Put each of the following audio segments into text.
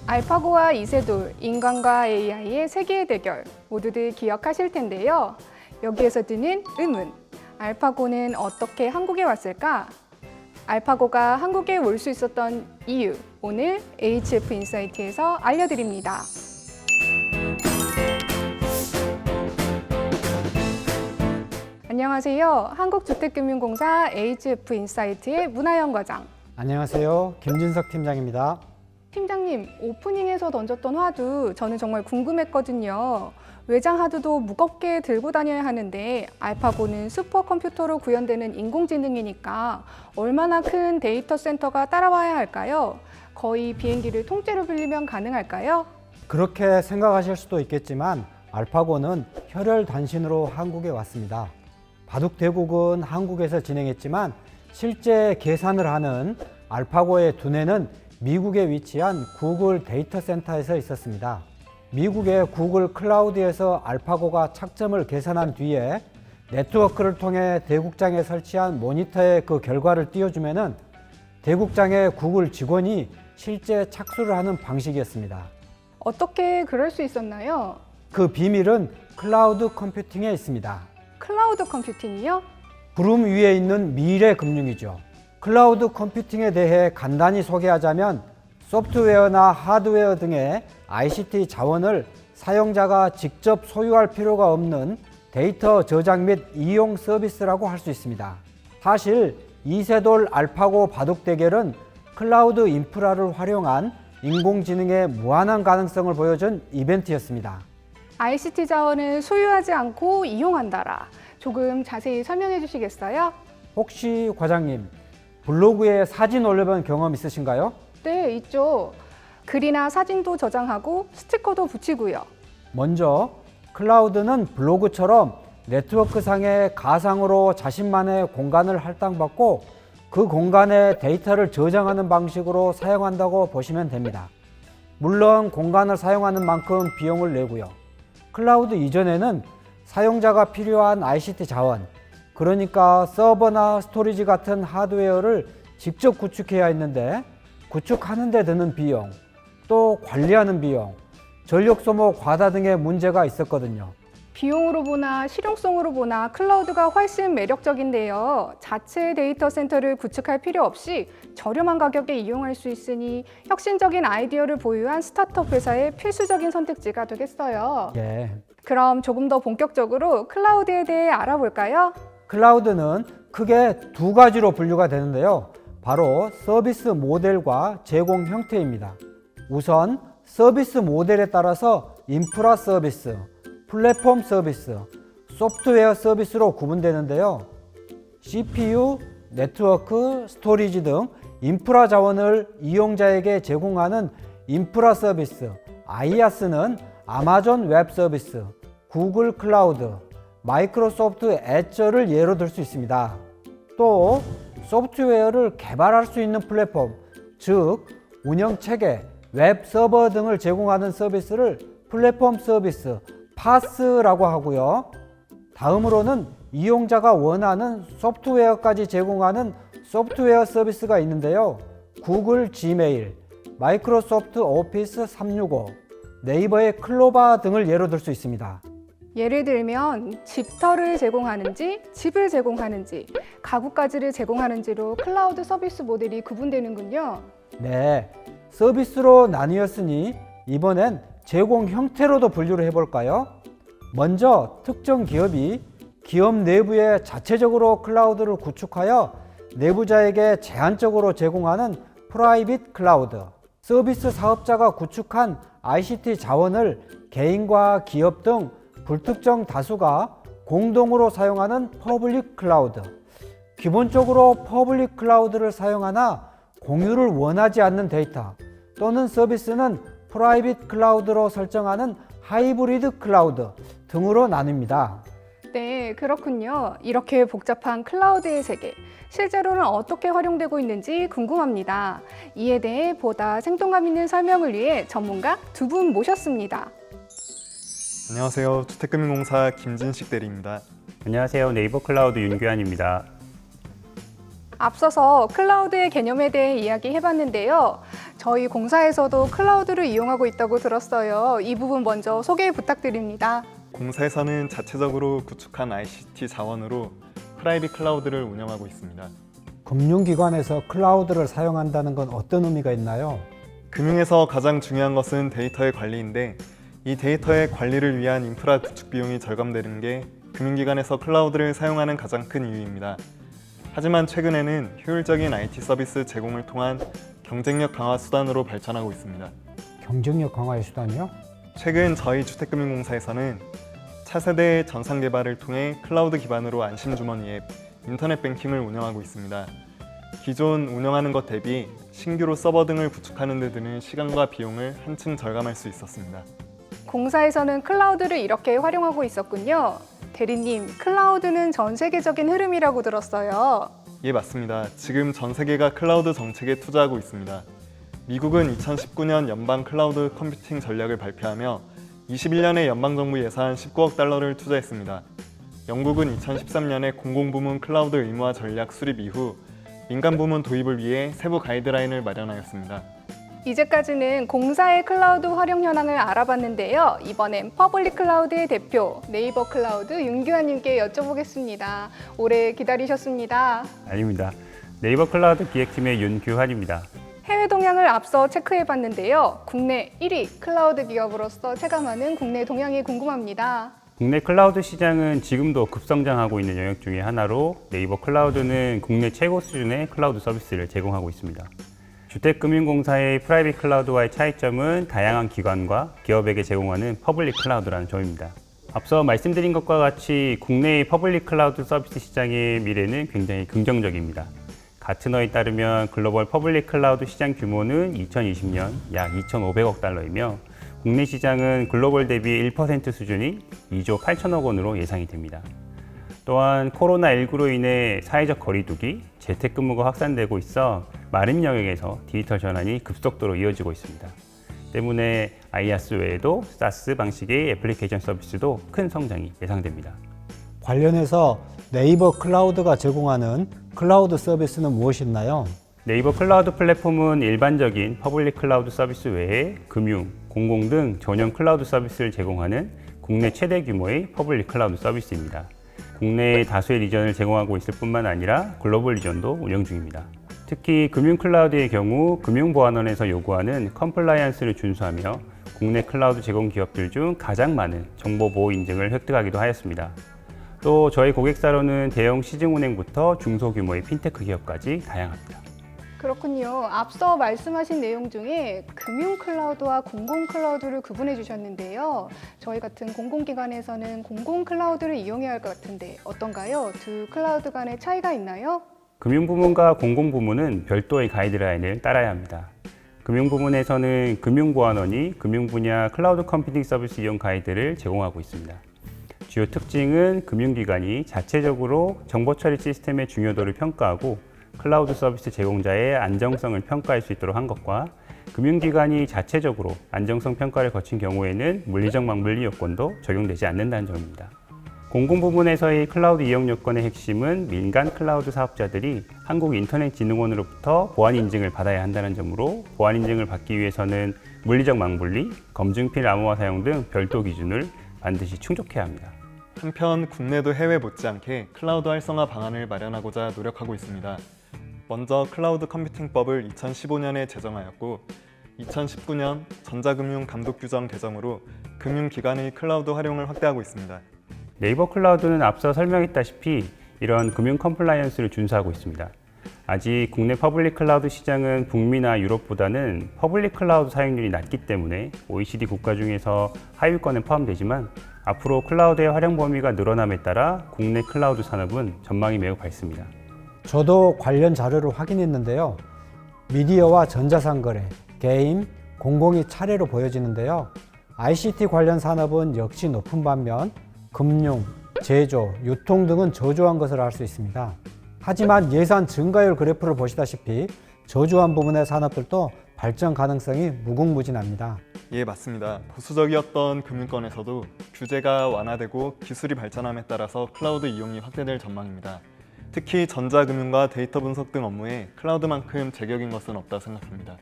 알파고와 이세돌, 인간과 AI의 세계의 대결 모두들 기억하실 텐데요. 여기에서 드는 의문, 알파고는 어떻게 한국에 왔을까? 알파고가 한국에 올 수 있었던 이유, 오늘 HF 인사이트에서 알려드립니다. 안녕하세요. 한국주택금융공사 HF 인사이트의 문하영 과장. 안녕하세요. 김진석 팀장입니다. 팀장님, 오프닝에서 던졌던 화두 저는 정말 궁금했거든요. 외장 하드도 무겁게 들고 다녀야 하는데 알파고는 슈퍼컴퓨터로 구현되는 인공지능이니까 얼마나 큰 데이터 센터가 따라와야 할까요? 거의 비행기를 통째로 빌리면 가능할까요? 그렇게 생각하실 수도 있겠지만 알파고는 혈혈단신으로 한국에 왔습니다. 바둑대국은 한국에서 진행했지만 실제 계산을 하는 알파고의 두뇌는 미국에 위치한 구글 데이터 센터에서 있었습니다. 미국의 구글 클라우드에서 알파고가 착점을 계산한 뒤에 네트워크를 통해 대국장에 설치한 모니터에 그 결과를 띄워주면은 대국장의 구글 직원이 실제 착수를 하는 방식이었습니다. 어떻게 그럴 수 있었나요? 그 비밀은 클라우드 컴퓨팅에 있습니다. 클라우드 컴퓨팅이요? 구름 위에 있는 미래 금융이죠. 클라우드 컴퓨팅에 대해 간단히 소개하자면 소프트웨어나 하드웨어 등의 ICT 자원을 사용자가 직접 소유할 필요가 없는 데이터 저장 및 이용 서비스라고 할 수 있습니다. 사실 이세돌 알파고 바둑 대결은 클라우드 인프라를 활용한 인공지능의 무한한 가능성을 보여준 이벤트였습니다. ICT 자원을 소유하지 않고 이용한다라. 조금 자세히 설명해 주시겠어요? 혹시 과장님, 블로그에 사진 올려본 경험 있으신가요? 네, 있죠. 글이나 사진도 저장하고 스티커도 붙이고요. 먼저 클라우드는 블로그처럼 네트워크상의 가상으로 자신만의 공간을 할당받고 그 공간에 데이터를 저장하는 방식으로 사용한다고 보시면 됩니다. 물론 공간을 사용하는 만큼 비용을 내고요. 클라우드 이전에는 사용자가 필요한 ICT 자원, 그러니까 서버나 스토리지 같은 하드웨어를 직접 구축해야 했는데 구축하는 데 드는 비용, 또 관리하는 비용, 전력 소모 과다 등의 문제가 있었거든요. 비용으로 보나 실용성으로 보나 클라우드가 훨씬 매력적인데요. 자체 데이터 센터를 구축할 필요 없이 저렴한 가격에 이용할 수 있으니 혁신적인 아이디어를 보유한 스타트업 회사의 필수적인 선택지가 되겠어요. 예. 그럼 조금 더 본격적으로 클라우드에 대해 알아볼까요? 클라우드는 크게 두 가지로 분류가 되는데요. 바로 서비스 모델과 제공 형태입니다. 우선 서비스 모델에 따라서 인프라 서비스, 플랫폼 서비스, 소프트웨어 서비스로 구분되는데요. CPU, 네트워크, 스토리지 등 인프라 자원을 이용자에게 제공하는 인프라 서비스, IaaS는 아마존 웹 서비스, 구글 클라우드, 마이크로소프트 애저를 예로 들 수 있습니다. 또 소프트웨어를 개발할 수 있는 플랫폼, 즉 운영체계, 웹 서버 등을 제공하는 서비스를 플랫폼 서비스, 파스라고 하고요. 다음으로는 이용자가 원하는 소프트웨어까지 제공하는 소프트웨어 서비스가 있는데요. 구글 지메일, 마이크로소프트 오피스 365, 네이버의 클로바 등을 예로 들 수 있습니다. 예를 들면 집터를 제공하는지 집을 제공하는지 가구까지를 제공하는지로 클라우드 서비스 모델이 구분되는군요. 네, 서비스로 나뉘었으니 이번엔 제공 형태로도 분류를 해볼까요? 먼저 특정 기업이 기업 내부에 자체적으로 클라우드를 구축하여 내부자에게 제한적으로 제공하는 프라이빗 클라우드, 서비스 사업자가 구축한 ICT 자원을 개인과 기업 등 불특정 다수가 공동으로 사용하는 퍼블릭 클라우드. 기본적으로 퍼블릭 클라우드를 사용하나 공유를 원하지 않는 데이터 또는 서비스는 프라이빗 클라우드로 설정하는 하이브리드 클라우드 등으로 나뉩니다. 네, 그렇군요. 이렇게 복잡한 클라우드의 세계, 실제로는 어떻게 활용되고 있는지 궁금합니다. 이에 대해 보다 생동감 있는 설명을 위해 전문가 두 분 모셨습니다. 안녕하세요. 주택금융공사 김진식 대리입니다. 안녕하세요. 네이버 클라우드 윤규환입니다. 앞서서 클라우드의 개념에 대해 이야기해봤는데요. 저희 공사에서도 클라우드를 이용하고 있다고 들었어요. 이 부분 먼저 소개 부탁드립니다. 공사에서는 자체적으로 구축한 ICT 자원으로 프라이빗 클라우드를 운영하고 있습니다. 금융기관에서 클라우드를 사용한다는 건 어떤 의미가 있나요? 금융에서 가장 중요한 것은 데이터의 관리인데 이 데이터의 관리를 위한 인프라 구축 비용이 절감되는 게 금융기관에서 클라우드를 사용하는 가장 큰 이유입니다. 하지만 최근에는 효율적인 IT 서비스 제공을 통한 경쟁력 강화 수단으로 발전하고 있습니다. 경쟁력 강화의 수단이요? 최근 저희 주택금융공사에서는 차세대 전산 개발을 통해 클라우드 기반으로 안심주머니 앱, 인터넷 뱅킹을 운영하고 있습니다. 기존 운영하는 것 대비 신규로 서버 등을 구축하는 데 드는 시간과 비용을 한층 절감할 수 있었습니다. 공사에서는 클라우드를 이렇게 활용하고 있었군요. 대리님, 클라우드는 전 세계적인 흐름이라고 들었어요. 예, 맞습니다. 지금 전 세계가 클라우드 정책에 투자하고 있습니다. 미국은 2019년 연방 클라우드 컴퓨팅 전략을 발표하며 21년에 연방정부 예산 19억 달러를 투자했습니다. 영국은 2013년에 공공부문 클라우드 의무화 전략 수립 이후 민간부문 도입을 위해 세부 가이드라인을 마련하였습니다. 이제까지는 공사의 클라우드 활용 현황을 알아봤는데요. 이번엔 퍼블릭 클라우드의 대표 네이버 클라우드 윤규환님께 여쭤보겠습니다. 오래 기다리셨습니다. 아닙니다. 네이버 클라우드 기획팀의 윤규환입니다. 해외 동향을 앞서 체크해봤는데요. 국내 1위 클라우드 기업으로서 체감하는 국내 동향이 궁금합니다. 국내 클라우드 시장은 지금도 급성장하고 있는 영역 중에 하나로 네이버 클라우드는 국내 최고 수준의 클라우드 서비스를 제공하고 있습니다. 주택금융공사의 프라이빗 클라우드와의 차이점은 다양한 기관과 기업에게 제공하는 퍼블릭 클라우드라는 점입니다. 앞서 말씀드린 것과 같이 국내의 퍼블릭 클라우드 서비스 시장의 미래는 굉장히 긍정적입니다. 가트너에 따르면 글로벌 퍼블릭 클라우드 시장 규모는 2020년 약 2,500억 달러이며 국내 시장은 글로벌 대비 1% 수준인 2조 8천억 원으로 예상이 됩니다. 또한 코로나19로 인해 사회적 거리두기, 재택근무가 확산되고 있어 마른 영역에서 디지털 전환이 급속도로 이어지고 있습니다. 때문에 IaaS 외에도 SaaS 방식의 애플리케이션 서비스도 큰 성장이 예상됩니다. 관련해서 네이버 클라우드가 제공하는 클라우드 서비스는 무엇이나요? 네이버 클라우드 플랫폼은 일반적인 퍼블릭 클라우드 서비스 외에 금융, 공공 등 전용 클라우드 서비스를 제공하는 국내 최대 규모의 퍼블릭 클라우드 서비스입니다. 국내에 다수의 리전을 제공하고 있을 뿐만 아니라 글로벌 리전도 운영 중입니다. 특히 금융 클라우드의 경우 금융보안원에서 요구하는 컴플라이언스를 준수하며 국내 클라우드 제공 기업들 중 가장 많은 정보보호 인증을 획득하기도 하였습니다. 또 저희 고객사로는 대형 시중은행부터 중소규모의 핀테크 기업까지 다양합니다. 그렇군요. 앞서 말씀하신 내용 중에 금융 클라우드와 공공 클라우드를 구분해 주셨는데요. 저희 같은 공공기관에서는 공공 클라우드를 이용해야 할 것 같은데 어떤가요? 두 클라우드 간의 차이가 있나요? 금융부문과 공공부문은 별도의 가이드라인을 따라야 합니다. 금융부문에서는 금융보안원이 금융 분야 클라우드 컴퓨팅 서비스 이용 가이드를 제공하고 있습니다. 주요 특징은 금융기관이 자체적으로 정보처리 시스템의 중요도를 평가하고 클라우드 서비스 제공자의 안정성을 평가할 수 있도록 한 것과 금융기관이 자체적으로 안정성 평가를 거친 경우에는 물리적 망분리 요건도 적용되지 않는다는 점입니다. 공공부문에서의 클라우드 이용 요건의 핵심은 민간 클라우드 사업자들이 한국인터넷진흥원으로부터 보안 인증을 받아야 한다는 점으로 보안 인증을 받기 위해서는 물리적 망분리, 검증필 암호화 사용 등 별도 기준을 반드시 충족해야 합니다. 한편 국내도 해외 못지않게 클라우드 활성화 방안을 마련하고자 노력하고 있습니다. 먼저 클라우드 컴퓨팅법을 2015년에 제정하였고 2019년 전자금융감독규정 개정으로 금융기관의 클라우드 활용을 확대하고 있습니다. 네이버 클라우드는 앞서 설명했다시피 이런 금융 컴플라이언스를 준수하고 있습니다. 아직 국내 퍼블릭 클라우드 시장은 북미나 유럽보다는 퍼블릭 클라우드 사용률이 낮기 때문에 OECD 국가 중에서 하위권에 포함되지만 앞으로 클라우드의 활용 범위가 늘어남에 따라 국내 클라우드 산업은 전망이 매우 밝습니다. 저도 관련 자료를 확인했는데요. 미디어와 전자상거래, 게임, 공공이 차례로 보여지는데요. ICT 관련 산업은 역시 높은 반면 금융, 제조, 유통 등은 저조한 것을 알 수 있습니다. 하지만 예산 증가율 그래프를 보시다시피 저조한 부분의 산업들도 발전 가능성이 무궁무진합니다. 예, 맞습니다. 보수적이었던 금융권에서도 규제가 완화되고 기술이 발전함에 따라서 클라우드 이용이 확대될 전망입니다. 특히 전자금융과 데이터 분석 등 업무에 클라우드만큼 제격인 것은 없다 생각합니다.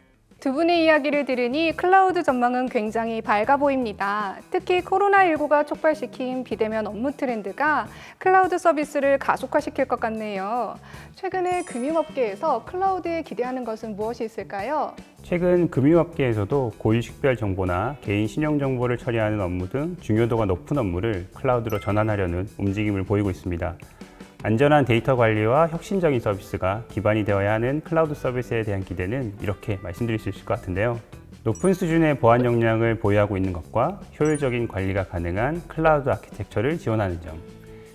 두 분의 이야기를 들으니 클라우드 전망은 굉장히 밝아 보입니다. 특히 코로나19가 촉발시킨 비대면 업무 트렌드가 클라우드 서비스를 가속화시킬 것 같네요. 최근에 금융업계에서 클라우드에 기대하는 것은 무엇이 있을까요? 최근 금융업계에서도 고유식별 정보나 개인 신용 정보를 처리하는 업무 등 중요도가 높은 업무를 클라우드로 전환하려는 움직임을 보이고 있습니다. 안전한 데이터 관리와 혁신적인 서비스가 기반이 되어야 하는 클라우드 서비스에 대한 기대는 이렇게 말씀드릴 수 있을 것 같은데요. 높은 수준의 보안 역량을 보유하고 있는 것과 효율적인 관리가 가능한 클라우드 아키텍처를 지원하는 점,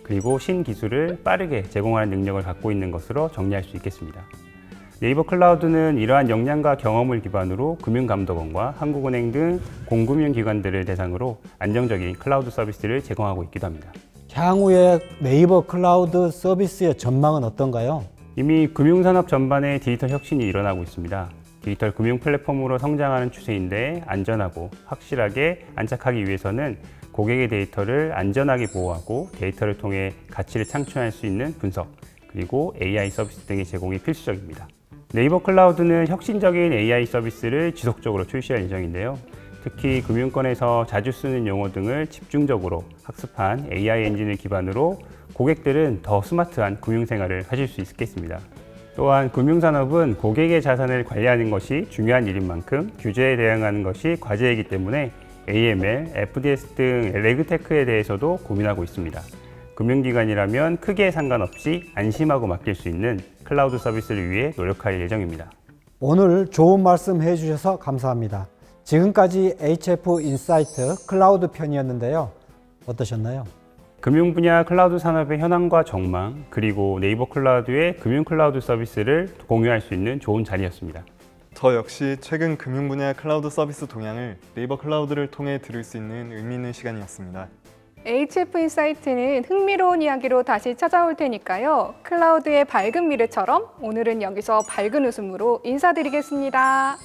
그리고 신기술을 빠르게 제공하는 능력을 갖고 있는 것으로 정리할 수 있겠습니다. 네이버 클라우드는 이러한 역량과 경험을 기반으로 금융감독원과 한국은행 등 공금융기관들을 대상으로 안정적인 클라우드 서비스를 제공하고 있기도 합니다. 향후에 네이버 클라우드 서비스의 전망은 어떤가요? 이미 금융산업 전반의 디지털 혁신이 일어나고 있습니다. 디지털 금융 플랫폼으로 성장하는 추세인데 안전하고 확실하게 안착하기 위해서는 고객의 데이터를 안전하게 보호하고 데이터를 통해 가치를 창출할 수 있는 분석, 그리고 AI 서비스 등의 제공이 필수적입니다. 네이버 클라우드는 혁신적인 AI 서비스를 지속적으로 출시할 예정인데요. 특히 금융권에서 자주 쓰는 용어 등을 집중적으로 학습한 AI 엔진을 기반으로 고객들은 더 스마트한 금융생활을 하실 수 있겠습니다. 또한 금융산업은 고객의 자산을 관리하는 것이 중요한 일인 만큼 규제에 대응하는 것이 과제이기 때문에 AML, FDS 등 레그테크에 대해서도 고민하고 있습니다. 금융기관이라면 크기에 상관없이 안심하고 맡길 수 있는 클라우드 서비스를 위해 노력할 예정입니다. 오늘 좋은 말씀 해주셔서 감사합니다. 지금까지 HF 인사이트 클라우드 편이었는데요. 어떠셨나요? 금융 분야 클라우드 산업의 현황과 전망, 그리고 네이버 클라우드의 금융 클라우드 서비스를 공유할 수 있는 좋은 자리였습니다. 저 역시 최근 금융 분야 클라우드 서비스 동향을 네이버 클라우드를 통해 들을 수 있는 의미 있는 시간이었습니다. HF 인사이트는 흥미로운 이야기로 다시 찾아올 테니까요. 클라우드의 밝은 미래처럼 오늘은 여기서 밝은 웃음으로 인사드리겠습니다.